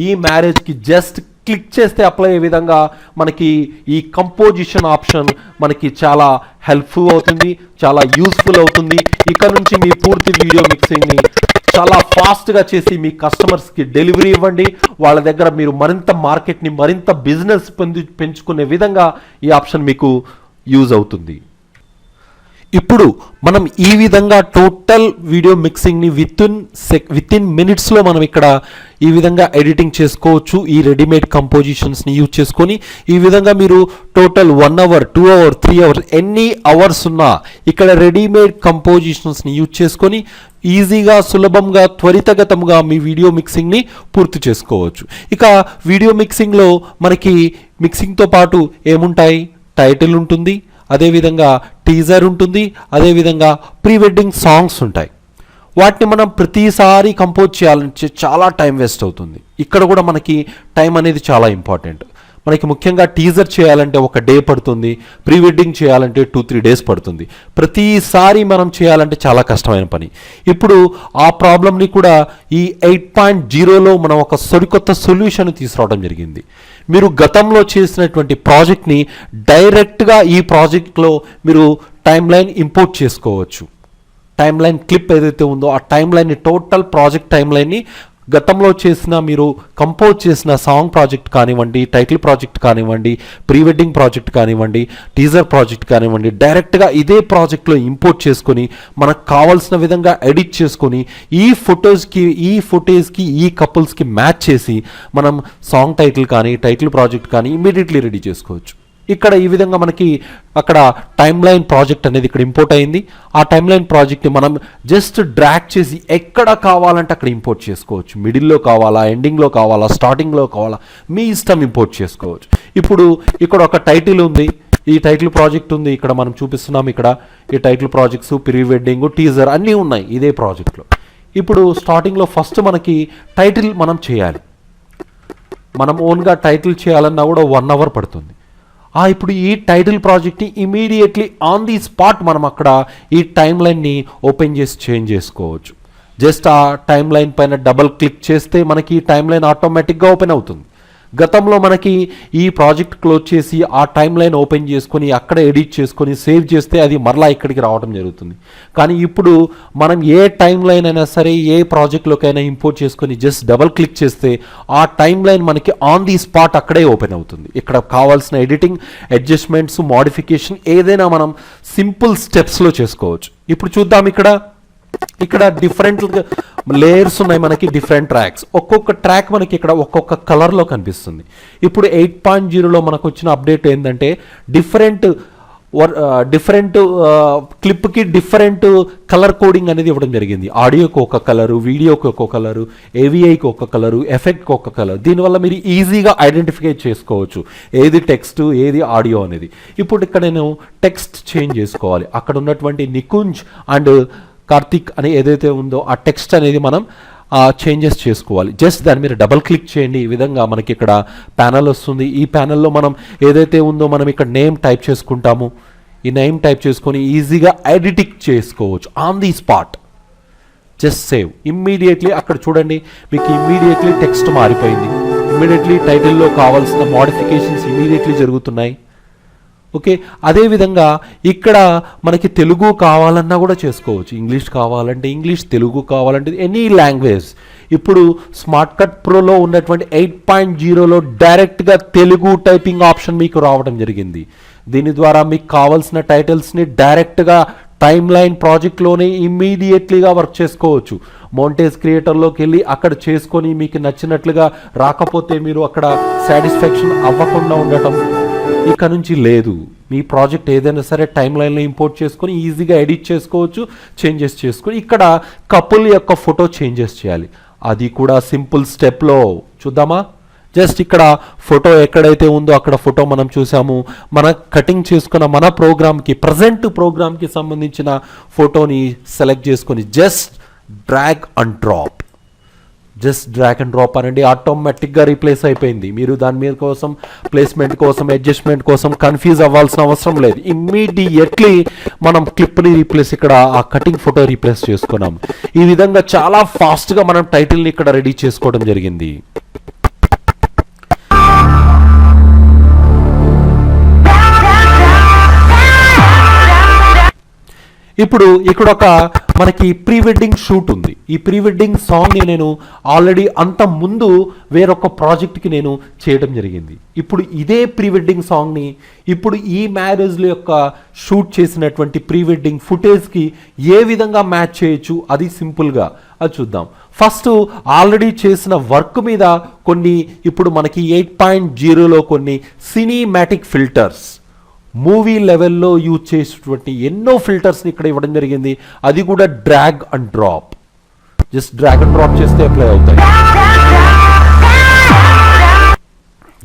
ఈ మ్యారేజ్కి జస్ట్ క్లిక్ చేస్తే అప్లై అయ్యే విధంగా మనకి ఈ కంపోజిషన్ ఆప్షన్ మనకి చాలా హెల్ప్ఫుల్ అవుతుంది, చాలా యూస్ఫుల్ అవుతుంది. ఇక్కడ నుంచి మీ పూర్తి వీడియో మిక్సింగ్ని చాలా ఫాస్ట్గా చేసి మీ కస్టమర్స్కి డెలివరీ ఇవ్వండి. వాళ్ళ దగ్గర మీరు మరింత మార్కెట్ని, మరింత బిజినెస్ పెంచుకునే విధంగా ఈ ఆప్షన్ మీకు యూజ్ అవుతుంది. ఇప్పుడు మనం ఈ విధంగా టోటల్ వీడియో మిక్సింగ్ని విత్ ఇన్ మినిట్స్లో మనం ఇక్కడ ఈ విధంగా ఎడిటింగ్ చేసుకోవచ్చు. ఈ రెడీమేడ్ కంపోజిషన్స్ని యూజ్ చేసుకొని ఈ విధంగా మీరు టోటల్ 1 hour 2 hour 3 hours ఎన్ని అవర్స్ ఉన్నా ఇక్కడ రెడీమేడ్ కంపోజిషన్స్ని యూజ్ చేసుకొని ఈజీగా, సులభంగా, త్వరితగతంగా మీ వీడియో మిక్సింగ్ని పూర్తి చేసుకోవచ్చు. ఇక వీడియో మిక్సింగ్లో మనకి మిక్సింగ్తో పాటు ఏముంటాయి? టైటిల్ ఉంటుంది, అదేవిధంగా టీజర్ ఉంటుంది, అదేవిధంగా ప్రీ వెడ్డింగ్ సాంగ్స్ ఉంటాయి. వాటిని మనం ప్రతిసారి కంపోజ్ చేయాలంటే చాలా టైం వేస్ట్ అవుతుంది. ఇక్కడ కూడా మనకి టైం అనేది చాలా ఇంపార్టెంట్. మనకి ముఖ్యంగా టీజర్ చేయాలంటే 1 day పడుతుంది, ప్రీ వెడ్డింగ్ చేయాలంటే 2-3 days పడుతుంది. ప్రతిసారి మనం చేయాలంటే చాలా కష్టమైన పని. ఇప్పుడు ఆ ప్రాబ్లమ్ని కూడా ఈ 8.0లో మనం ఒక సరికొత్త సొల్యూషన్ తీసుకురావడం జరిగింది. మీరు గతంలో చేసినటువంటి ప్రాజెక్ట్ని డైరెక్ట్గా ఈ ప్రాజెక్ట్లో మీరు టైమ్ లైన్ ఇంపోర్ట్ చేసుకోవచ్చు. టైమ్ లైన్ క్లిప్ ఏదైతే ఉందో ఆ టైమ్ లైన్ని, టోటల్ ప్రాజెక్ట్ టైమ్ లైన్ని గతంలో చేసిన మీరు కంపోజ్ చేసిన సాంగ్ ప్రాజెక్ట్ కానివ్వండి, టైటిల్ ప్రాజెక్ట్ కానివ్వండి, ప్రీ వెడ్డింగ్ ప్రాజెక్ట్ కానివ్వండి, టీజర్ ప్రాజెక్ట్ కానివ్వండి, డైరెక్ట్గా ఇదే ప్రాజెక్ట్లో ఇంపోర్ట్ చేసుకొని మనకు కావాల్సిన విధంగా ఎడిట్ చేసుకొని ఈ ఫుటేజ్కి ఈ కపుల్స్కి మ్యాచ్ చేసి మనం సాంగ్ టైటిల్ కానీ, టైటిల్ ప్రాజెక్ట్ కానీ ఇమీడియట్లీ రెడీ చేసుకోవచ్చు. ఇక్కడ ఈ విధంగా మనకి అక్కడ టైమ్ లైన్ ప్రాజెక్ట్ అనేది ఇక్కడ ఇంపోర్ట్ అయింది. ఆ టైమ్ లైన్ ప్రాజెక్ట్ని మనం జస్ట్ డ్రాగ్ చేసి ఎక్కడ కావాలంటే అక్కడ ఇంపోర్ట్ చేసుకోవచ్చు. మిడిల్లో కావాలా, ఎండింగ్లో కావాలా, స్టార్టింగ్లో కావాలా, మీ ఇష్టం ఇంపోర్ట్ చేసుకోవచ్చు. ఇప్పుడు ఇక్కడ ఒక టైటిల్ ఉంది, ఈ టైటిల్ ప్రాజెక్ట్ ఉంది, ఇక్కడ మనం చూపిస్తున్నాం. ఇక్కడ ఈ title projects, pre wedding, teaser అన్నీ ఉన్నాయి ఇదే ప్రాజెక్ట్లో. ఇప్పుడు స్టార్టింగ్లో ఫస్ట్ మనకి టైటిల్ మనం చేయాలి. మనం ఓన్గా టైటిల్ చేయాలన్నా కూడా 1 hour పడుతుంది. ఇప్పుడు ఈ టైటిల్ ప్రాజెక్ట్ని ఇమీడియట్లీ ఆన్ ది స్పాట్ మనం అక్కడ ఈ టైమ్ లైన్ని ఓపెన్ చేసి చేంజ్ చేసుకోవచ్చు. జస్ట్ ఆ టైమ్ లైన్ పైన డబల్ క్లిక్ చేస్తే మనకి ఈ టైమ్ లైన్ ఆటోమేటిక్గా ఓపెన్ అవుతుంది. గతంలో మనకి ఈ ప్రాజెక్ట్ క్లోజ్ చేసి ఆ టైమ్ లైన్ ఓపెన్ చేసుకొని అక్కడ ఎడిట్ చేసుకొని సేవ్ చేస్తే అది మరలా ఇక్కడికి రావడం జరుగుతుంది. కానీ ఇప్పుడు మనం ఏ టైమ్ లైన్ అయినా సరే ఏ ప్రాజెక్ట్లోకైనా ఇంపోర్ట్ చేసుకొని జస్ట్ డబల్ క్లిక్ చేస్తే ఆ టైమ్ లైన్ మనకి ఆన్ ది స్పాట్ అక్కడే ఓపెన్ అవుతుంది. ఇక్కడ కావాల్సిన ఎడిటింగ్, అడ్జస్ట్మెంట్స్, మోడిఫికేషన్ ఏదైనా మనం సింపుల్ స్టెప్స్లో చేసుకోవచ్చు. ఇప్పుడు చూద్దాం. ఇక్కడ డిఫరెంట్ లేయర్స్ ఉన్నాయి, మనకి డిఫరెంట్ ట్రాక్స్. ఒక్కొక్క ట్రాక్ మనకి ఇక్కడ ఒక్కొక్క కలర్లో కనిపిస్తుంది. ఇప్పుడు 8.0లో మనకు వచ్చిన అప్డేట్ ఏంటంటే డిఫరెంట్ క్లిప్కి డిఫరెంట్ కలర్ కోడింగ్ అనేది ఇవ్వడం జరిగింది. ఆడియోకి ఒక కలరు, వీడియోకి ఒక కలరు, ఏవిఐకి ఒక కలరు, ఎఫెక్ట్కి ఒక కలర్. దీనివల్ల మీరు ఈజీగా ఐడెంటిఫై చేసుకోవచ్చు ఏది టెక్స్ట్, ఏది ఆడియో అనేది. ఇప్పుడు ఇక్కడ నేను టెక్స్ట్ చేంజ్ చేసుకోవాలి. అక్కడ ఉన్నటువంటి నికుంజ్ అండ్ కార్తిక్ అని ఏదైతే ఉందో ఆ టెక్స్ట్ అనేది మనం చేంజెస్ చేసుకోవాలి. జస్ట్ దాని మీద డబల్ క్లిక్ చేయండి. ఈ విధంగా మనకి ఇక్కడ ప్యానల్ వస్తుంది. ఈ ప్యానల్లో మనం ఏదైతే ఉందో మనం ఇక్కడ నేమ్ టైప్ చేసుకుంటాము. ఈ నేమ్ టైప్ చేసుకొని ఈజీగా ఎడిటింగ్ చేసుకోవచ్చు on the spot. Just save immediately. అక్కడ చూడండి మీకు ఇమ్మీడియట్లీ టెక్స్ట్ మారిపోయింది. ఇమ్మీడియట్లీ టైటిల్లో కావాల్సిన మోడిఫికేషన్స్ ఇమ్మీడియట్లీ జరుగుతున్నాయి. ఓకే, అదేవిధంగా ఇక్కడ మనకి తెలుగు కావాలన్నా కూడా చేసుకోవచ్చు. ఇంగ్లీష్ కావాలంటే ఇంగ్లీష్, తెలుగు కావాలంటే ఎనీ లాంగ్వేజ్. ఇప్పుడు స్మార్ట్ కట్ ప్రోలో ఉన్నటువంటి 8.0లో డైరెక్ట్గా తెలుగు టైపింగ్ ఆప్షన్ మీకు రావడం జరిగింది. దీని ద్వారా మీకు కావాల్సిన టైటిల్స్ని డైరెక్ట్గా టైమ్ లైన్ ప్రాజెక్ట్లోనే ఇమ్మీడియట్లీగా వర్క్ చేసుకోవచ్చు. మౌంటేజ్ క్రియేటర్లోకి వెళ్ళి అక్కడ చేసుకొని మీకు నచ్చినట్లుగా రాకపోతే మీరు అక్కడ సాటిస్ఫాక్షన్ అవ్వకుండా ఉండటం ఇక నుంచి లేదు. మీ ప్రాజెక్ట్ ఏదైనా సరే టైమ్ లైన్లో ఇంపోర్ట్ చేసుకొని ఈజీగా ఎడిట్ చేసుకోవచ్చు, చేంజెస్ చేసుకొని. ఇక్కడ కపుల్ యొక్క ఫోటో చేంజెస్ చేయాలి. అది కూడా సింపుల్ స్టెప్లో చూద్దామా. జస్ట్ ఇక్కడ ఫోటో ఎక్కడైతే ఉందో అక్కడ ఫోటో మనం చూసాము. మన కటింగ్ చేసుకున్న మన ప్రోగ్రామ్కి, ప్రజెంట్ ప్రోగ్రామ్కి సంబంధించిన ఫోటోని సెలెక్ట్ చేసుకొని just drag and drop. Just drag and drop అనండి, ఆటోమేటిక్గా రీప్లేస్ అయిపోయింది. మీరు దాని మీద కోసం ప్లేస్మెంట్ కోసం, అడ్జస్ట్మెంట్ కోసం కన్ఫ్యూజ్ అవ్వాల్సిన అవసరం లేదు. ఇమ్మీడియట్లీ మనం క్లిప్ని రీప్లేస్, ఇక్కడ ఆ కటింగ్ ఫోటో రీప్లేస్ చేసుకున్నాం. ఈ విధంగా చాలా ఫాస్ట్గా మనం టైటిల్ని ఇక్కడ రెడీ చేసుకోవడం జరిగింది. ఇప్పుడు ఇక్కడ ఒక మనకి ప్రీ వెడ్డింగ్ షూట్ ఉంది. ఈ ప్రీ వెడ్డింగ్ సాంగ్ని నేను ఆల్రెడీ అంత ముందు వేరొక ప్రాజెక్ట్కి నేను చేయడం జరిగింది. ఇప్పుడు ఇదే ప్రీ వెడ్డింగ్ సాంగ్ని ఇప్పుడు ఈ మ్యారేజ్ల యొక్క షూట్ చేసినటువంటి ప్రీ వెడ్డింగ్ ఫుటేజ్కి ఏ విధంగా మ్యాచ్ చేయొచ్చు అది సింపుల్గా అది చూద్దాం. ఫస్ట్ ఆల్రెడీ చేసిన వర్క్ మీద కొన్ని ఇప్పుడు మనకి 8.0లో కొన్ని సినిమాటిక్ ఫిల్టర్స్, మూవీ లెవెల్లో యూజ్ చేసేటువంటి ఎన్నో ఫిల్టర్స్ని ఇక్కడ ఇవ్వడం జరిగింది. అది కూడా drag and drop. Just drag and drop చేస్తే అప్లై అవుతాయి.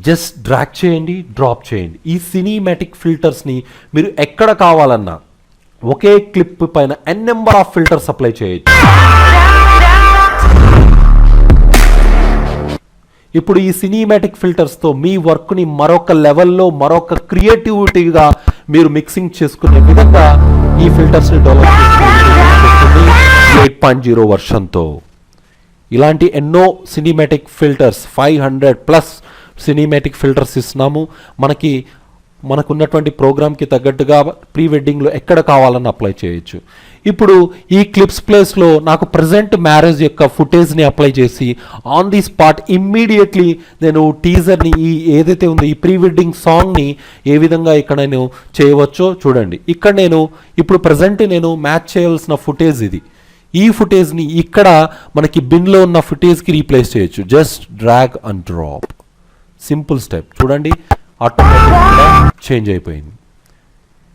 జస్ట్ డ్రాగ్ చేయండి, డ్రాప్ చేయండి. ఈ సినిమాటిక్ ఫిల్టర్స్ని మీరు ఎక్కడ కావాలన్నా ఒకే క్లిప్ పైన ఎన్ నెంబర్ ఆఫ్ ఫిల్టర్స్ అప్లై చేయొచ్చు. ఇప్పుడు ఈ సినిమాటిక్ ఫిల్టర్స్తో మీ వర్క్ని మరొక లెవెల్లో, మరొక క్రియేటివిటీగా మీరు మిక్సింగ్ చేసుకునే విధంగా ఈ ఫిల్టర్స్ని డెవలప్ చేసుకుని 8.0 వర్షన్తో ఇలాంటి ఎన్నో సినిమాటిక్ ఫిల్టర్స్ 500+ సినిమాటిక్ ఫిల్టర్స్ ఇస్తున్నాము. మనకున్నటువంటి ప్రోగ్రామ్కి తగ్గట్టుగా ప్రీ వెడ్డింగ్లో ఎక్కడ కావాలని అప్లై చేయొచ్చు. ఇప్పుడు ఈ క్లిప్స్ ప్లేస్లో నాకు ప్రజెంట్ మ్యారేజ్ యొక్క ఫుటేజ్ని అప్లై చేసి ఆన్ ది స్పాట్ ఇమ్మీడియట్లీ నేను టీజర్ని ఏదైతే ఉందో ఈ ప్రీ వెడ్డింగ్ సాంగ్ని ఏ విధంగా ఇక్కడ నేను చేయవచ్చో చూడండి. ఇక్కడ నేను ఇప్పుడు ప్రజెంట్ నేను మ్యాచ్ చేయాల్సిన ఫుటేజ్ ఇది. ఈ ఫుటేజ్ని ఇక్కడ మనకి బిన్లో ఉన్న ఫుటేజ్కి రీప్లేస్ చేయొచ్చు. Just drag and drop, simple step. చూడండి ఆటోమేటిక్గా చేంజ్ అయిపోయింది.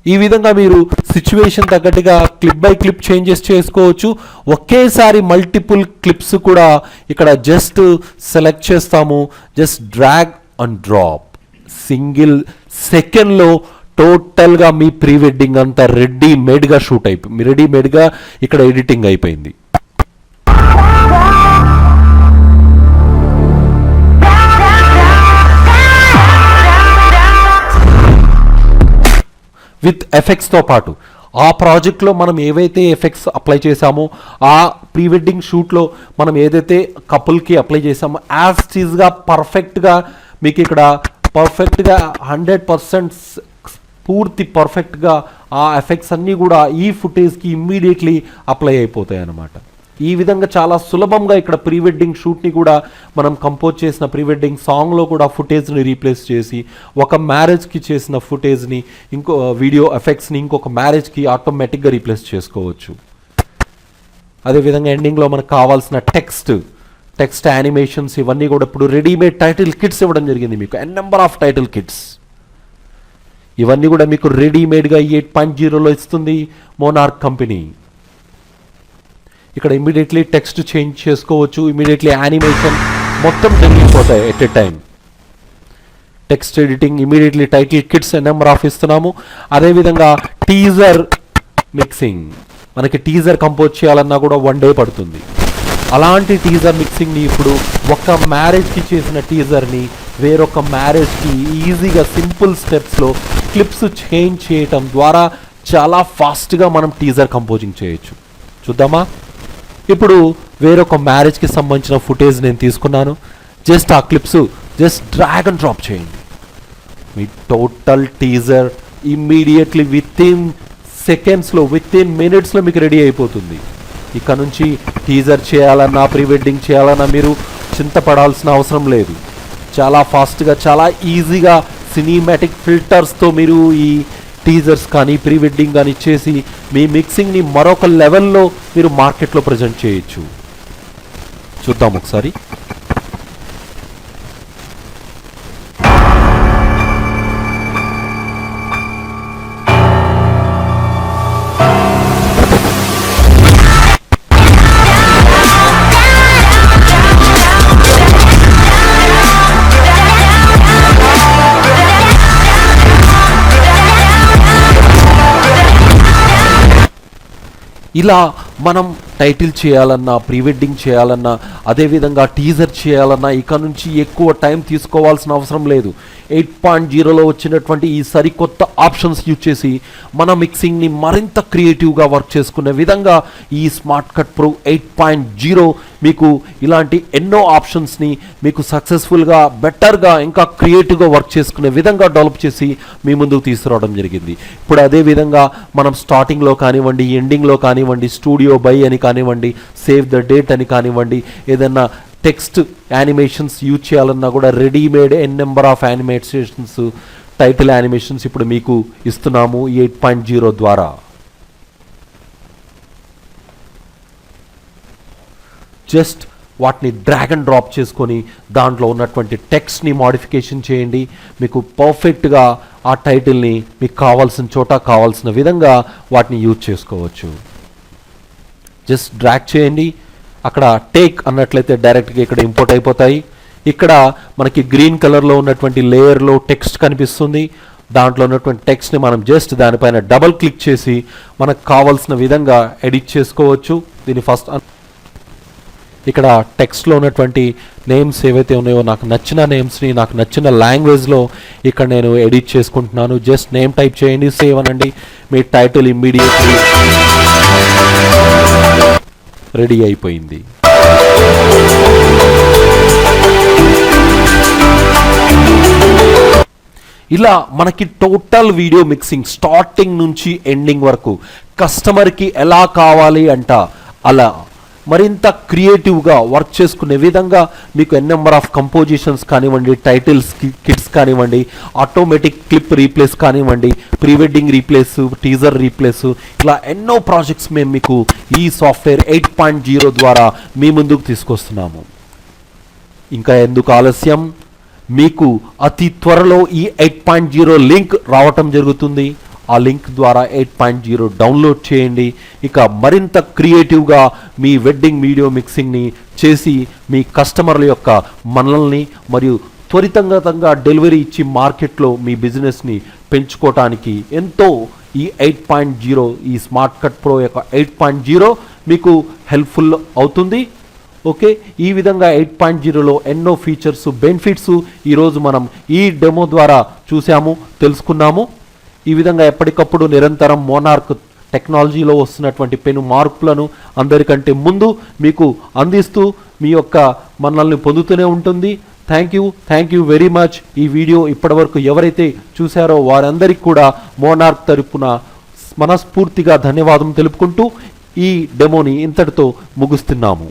ఈ విధంగా మీరు సిచ్యువేషన్ తగ్గట్టుగా క్లిప్ బై క్లిప్ చేంజెస్ చేసుకోవచ్చు. ఒకేసారి మల్టిపుల్ క్లిప్స్ కూడా ఇక్కడ జస్ట్ సెలెక్ట్ చేస్తాము. Just drag and drop, single సెకండ్లో టోటల్గా మీ ప్రీ వెడ్డింగ్ అంతా రెడీమేడ్గా షూట్ అయిపోయింది. రెడీమేడ్గా ఇక్కడ ఎడిటింగ్ అయిపోయింది. విత్ ఎఫెక్ట్స్తో పాటు ఆ ప్రాజెక్ట్లో మనం ఏవైతే ఎఫెక్ట్స్ అప్లై చేసామో, ఆ ప్రీ వెడ్డింగ్ షూట్లో మనం ఏదైతే కపుల్కి అప్లై చేసామో యాజ్ టీజ్గా పర్ఫెక్ట్గా మీకు ఇక్కడ పర్ఫెక్ట్గా 100% పూర్తి పర్ఫెక్ట్గా ఆ ఎఫెక్ట్స్ అన్నీ కూడా ఈ ఫుటేజ్కి ఇమ్మీడియట్లీ అప్లై అయిపోతాయి అన్నమాట. ఈ విధంగా చాలా సులభంగా ఇక్కడ ప్రీ వెడ్డింగ్ షూట్ని కూడా మనం కంపోజ్ చేసిన ప్రీ వెడ్డింగ్ సాంగ్లో కూడా ఫుటేజ్ని రీప్లేస్ చేసి ఒక మ్యారేజ్కి చేసిన ఫుటేజ్ని ఇంకో వీడియో ఎఫెక్ట్స్ని ఇంకొక మ్యారేజ్కి ఆటోమేటిక్గా రీప్లేస్ చేసుకోవచ్చు. అదేవిధంగా ఎండింగ్లో మనకు కావాల్సిన టెక్స్ట్ యానిమేషన్స్ ఇవన్నీ కూడా ఇప్పుడు రెడీమేడ్ టైటిల్ కిట్స్ ఇవ్వడం జరిగింది. మీకు n number of title kits ఇవన్నీ కూడా మీకు రెడీమేడ్గా 8.0లో ఇస్తుంది మోనార్క్ కంపెనీ. ఇక్కడ ఇమీడియట్లీ టెక్స్ట్ చేంజ్ చేసుకోవచ్చు, ఇమీడియట్లీ యానిమేషన్ మొత్తం జరిగిపోతాయి at a time. Text editing immediately title kits number of ఇస్తున్నాము. అదేవిధంగా టీజర్ మిక్సింగ్, మనకి టీజర్ కంపోజ్ చేయాలన్నా కూడా 1 day పడుతుంది. అలాంటి టీజర్ మిక్సింగ్ని ఇప్పుడు ఒక మ్యారేజ్కి చేసిన టీజర్ని వేరొక మ్యారేజ్కి ఈజీగా సింపుల్ స్టెప్స్లో క్లిప్స్ చేంజ్ చేయటం ద్వారా చాలా ఫాస్ట్గా మనం టీజర్ కంపోజింగ్ చేయొచ్చు. చూద్దామా? ఇప్పుడు వేరొక మ్యారేజ్కి సంబంధించిన ఫుటేజ్ నేను తీసుకున్నాను. జస్ట్ ఆ clips just drag and drop చేయండి. మీ total teaser immediately within సెకండ్స్లో, విత్ ఇన్ మినిట్స్లో మీకు రెడీ అయిపోతుంది. ఇక నుంచి టీజర్ చేయాలన్నా, ప్రీ వెడ్డింగ్ చేయాలన్నా మీరు చింతపడాల్సిన అవసరం లేదు. చాలా ఫాస్ట్గా, చాలా ఈజీగా సినిమాటిక్ ఫిల్టర్స్తో మీరు ఈ టీజర్స్ కానీ ప్రీ వెడ్డింగ్ కానీ చేసి మీ మిక్సింగ్ని మరొక లెవెల్లో మీరు మార్కెట్లో ప్రజెంట్ చేయొచ్చు. చూద్దాం ఒకసారి. ఇలా మనం టైటిల్ చేయాలన్నా, ప్రీ వెడ్డింగ్ చేయాలన్నా, అదేవిధంగా టీజర్ చేయాలన్నా ఇక నుంచి ఎక్కువ టైం తీసుకోవాల్సిన అవసరం లేదు. 8.0లో వచ్చినటువంటి ఈ సరికొత్త ఆప్షన్స్ యూజ్ చేసి మన మిక్సింగ్ని మరింత క్రియేటివ్గా వర్క్ చేసుకునే విధంగా ఈ స్మార్ట్ కట్ ప్రో 8.0 మీకు ఇలాంటి ఎన్నో ఆప్షన్స్ని మీకు సక్సెస్ఫుల్గా, బెటర్గా, ఇంకా క్రియేటివ్గా వర్క్ చేసుకునే విధంగా డెవలప్ చేసి మీ ముందుకు తీసుకురావడం జరిగింది. ఇప్పుడు అదేవిధంగా మనం స్టార్టింగ్లో కానివ్వండి, ఎండింగ్లో కానివ్వండి, స్టూడియో బై అని కానివ్వండి, సేవ్ ద డేట్ అని కానివ్వండి, ఏదన్నా టెక్స్ట్ యానిమేషన్స్ యూజ్ చేయాలన్నా కూడా readymade number of animations, title animations ఇప్పుడు మీకు ఇస్తున్నాము 8.0 ద్వారా. జస్ట్ వాటిని డ్రాగ్ అండ్ డ్రాప్ చేసుకొని దాంట్లో ఉన్నటువంటి టెక్స్ట్ని మోడిఫికేషన్ చేయండి. మీకు పర్ఫెక్ట్గా ఆ టైటిల్ని మీకు కావాల్సిన చోట, కావాల్సిన విధంగా వాటిని యూజ్ చేసుకోవచ్చు. జస్ట్ డ్రాగ్ చేయండి. అక్కడ టేక్ అన్నట్లయితే డైరెక్ట్గా ఇక్కడ ఇంపోర్ట్ అయిపోతాయి. ఇక్కడ మనకి గ్రీన్ కలర్లో ఉన్నటువంటి లేయర్లో టెక్స్ట్ కనిపిస్తుంది. దాంట్లో ఉన్నటువంటి టెక్స్ట్ని మనం జస్ట్ దానిపైన డబల్ క్లిక్ చేసి మనకు కావాల్సిన విధంగా ఎడిట్ చేసుకోవచ్చు. దీన్ని ఫస్ట్ ఇక్కడ టెక్స్ట్లో ఉన్నటువంటి నేమ్స్ ఏవైతే ఉన్నాయో నాకు నచ్చిన నేమ్స్ని నాకు నచ్చిన లాంగ్వేజ్లో ఇక్కడ నేను ఎడిట్ చేసుకుంటున్నాను. జస్ట్ నేమ్ టైప్ చేయండి, సేవ్ అనండి. మీ టైటిల్ ఇమ్మీడియట్లీ రెడీ అయిపోయింది. ఇలా మనకి టోటల్ వీడియో మిక్సింగ్ స్టార్టింగ్ నుంచి ఎండింగ్ వరకు కస్టమర్కి ఎలా కావాలి అంట అలా మరింత క్రియేటివ్గా వర్క్ చేసుకునే విధంగా మీకు నెంబర్ ఆఫ్ కంపోజిషన్స్ కానివ్వండి, టైటిల్స్ కిట్స్ కానివ్వండి, ఆటోమేటిక్ క్లిప్ రీప్లేస్ కానివ్వండి, pre wedding replace, teaser replace, ఇలా ఎన్నో ప్రాజెక్ట్స్ మేము మీకు ఈ సాఫ్ట్వేర్ 8.0 ద్వారా మీ ముందుకు తీసుకొస్తున్నాము. ఇంకా ఎందుకు ఆలస్యం? మీకు అతి త్వరలో ఈ 8.0 లింక్ రావటం జరుగుతుంది. ఆ లింక్ ద్వారా 8.0 డౌన్లోడ్ చేయండి. ఇక మరింత క్రియేటివ్గా మీ వెడ్డింగ్ వీడియో మిక్సింగ్ని చేసి మీ కస్టమర్ల యొక్క మనల్ని మరియు త్వరితంగా డెలివరీ ఇచ్చి మార్కెట్లో మీ బిజినెస్ని పెంచుకోవటానికి ఎంతో ఈ 8.0 ఈ స్మార్ట్ కట్ ప్రో యొక్క 8.0 మీకు హెల్ప్ఫుల్ అవుతుంది. ఓకే, ఈ విధంగా 8.0లో ఎన్నో ఫీచర్స్, బెనిఫిట్స్ ఈరోజు మనం ఈ డెమో ద్వారా చూసాము, తెలుసుకున్నాము. ఈ విధంగా ఎప్పటికప్పుడు నిరంతరం మోనార్క్ టెక్నాలజీలో వస్తున్నటువంటి పెను మార్పులను అందరికంటే ముందు మీకు అందిస్తూ మీ యొక్క మనల్ని పొందుతూనే ఉంటుంది. Thank you very much. ఈ వీడియో ఇప్పటివరకు ఎవరైతే చూశారో వారందరికీ కూడా మోనార్క్ తరపున మనస్ఫూర్తిగా ధన్యవాదం తెలుపుకుంటూ ఈ డెమోని ఇంతటితో ముగిస్తున్నాము.